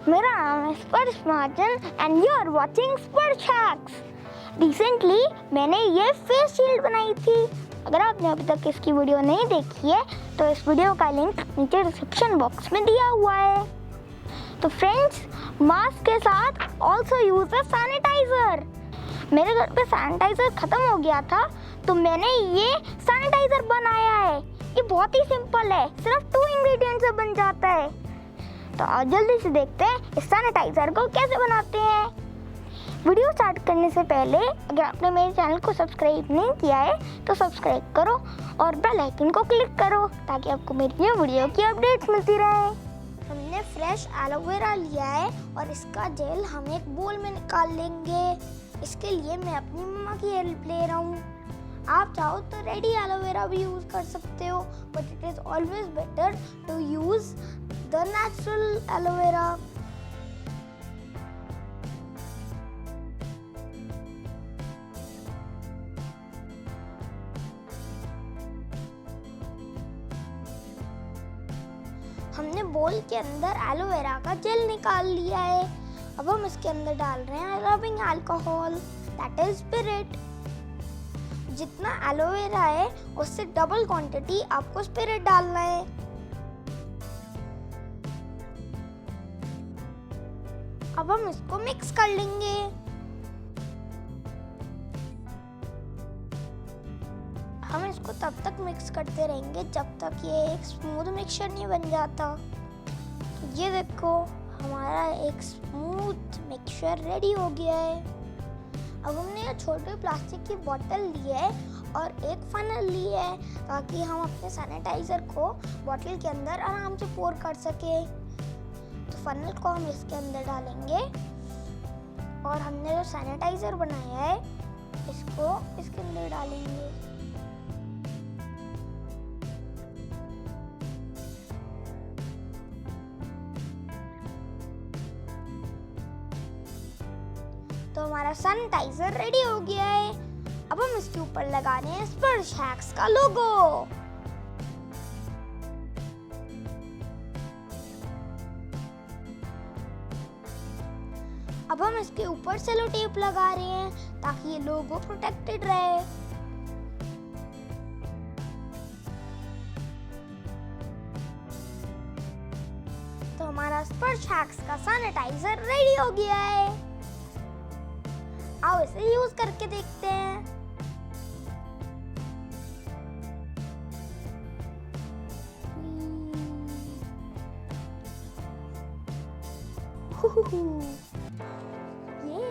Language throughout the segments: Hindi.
मेरा नाम है स्पर्श एंड यू आर वाचिंग स्पर्श हैक्स। रिसेंटली मैंने ये फेस शील्ड बनाई थी। अगर आपने अभी तक इसकी वीडियो नहीं देखी है तो इस वीडियो का लिंक नीचे डिस्क्रिप्शन बॉक्स में दिया हुआ है। तो फ्रेंड्स, मास्क के साथ ऑल्सो यूज अ सैनिटाइजर। मेरे घर पे सैनिटाइजर खत्म हो गया था तो मैंने ये सैनिटाइजर बनाया है। ये बहुत ही सिंपल है, सिर्फ 2 इंग्रेडिएंट से बन जाता है। तो आज जल्दी से देखते हैं इस सैनिटाइजर को कैसे बनाते हैं। वीडियो स्टार्ट करने से पहले अगर आपने मेरे चैनल को सब्सक्राइब नहीं किया है तो सब्सक्राइब करो और बेल आइकन को क्लिक करो ताकि आपको मेरी न्यू वीडियो की अपडेट्स मिलती रहे। हमने फ्रेश एलोवेरा लिया है और इसका जेल हम एक बोल में निकाल लेंगे। इसके लिए मैं अपनी मम्मा की हेल्प ले रहा हूँ। आप चाहो तो रेडी एलोवेरा भी यूज कर सकते हो, but it is always better to use the natural aloe vera. हमने बोल के अंदर एलोवेरा का जेल निकाल लिया है। अब हम इसके अंदर डाल रहे हैं rubbing alcohol, that is spirit. जितना एलोवेरा है उससे डबल क्वांटिटी आपको स्पिरिट डालना है। अब हम इसको मिक्स कर लेंगे। हम इसको तब तक मिक्स करते रहेंगे जब तक ये एक स्मूथ मिक्सचर नहीं बन जाता। तो ये देखो, हमारा एक स्मूथ मिक्सचर रेडी हो गया है। अब हमने ये छोटे प्लास्टिक की बोतल ली है और एक फनल ली है ताकि हम अपने सैनिटाइजर को बोतल के अंदर आराम से पोर कर सके। तो फनल को हम इसके अंदर डालेंगे और हमने जो सैनिटाइजर बनाया है इसको इसके अंदर डालेंगे। तो हमारा सैनिटाइजर रेडी हो गया है। अब हम इसके ऊपर लगा रहे हैं स्पर्श हैक्स का लोगो। अब हम इसके ऊपर सेलो टेप लगा रहे हैं ताकि ये लोगो प्रोटेक्टेड रहे। तो हमारा स्पर्श हैक्स का सैनिटाइजर रेडी हो गया है। आओ इसे यूज करके देखते हैं। ये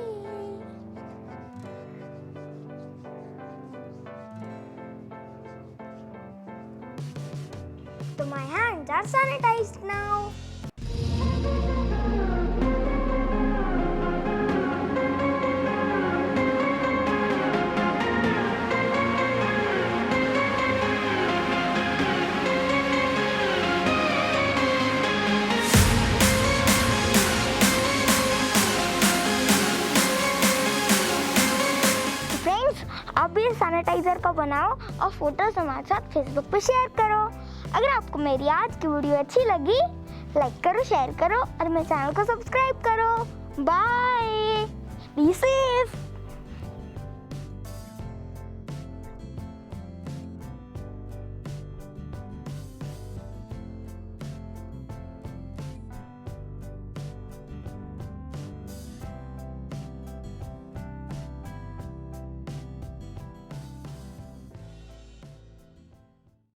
तो my hands are sanitized now. आप भी सैनिटाइजर का बनाओ और फोटोज हमारे साथ फेसबुक पे शेयर करो। अगर आपको मेरी आज की वीडियो अच्छी लगी, लाइक करो, शेयर करो और मेरे चैनल को सब्सक्राइब करो। Bye, be safe.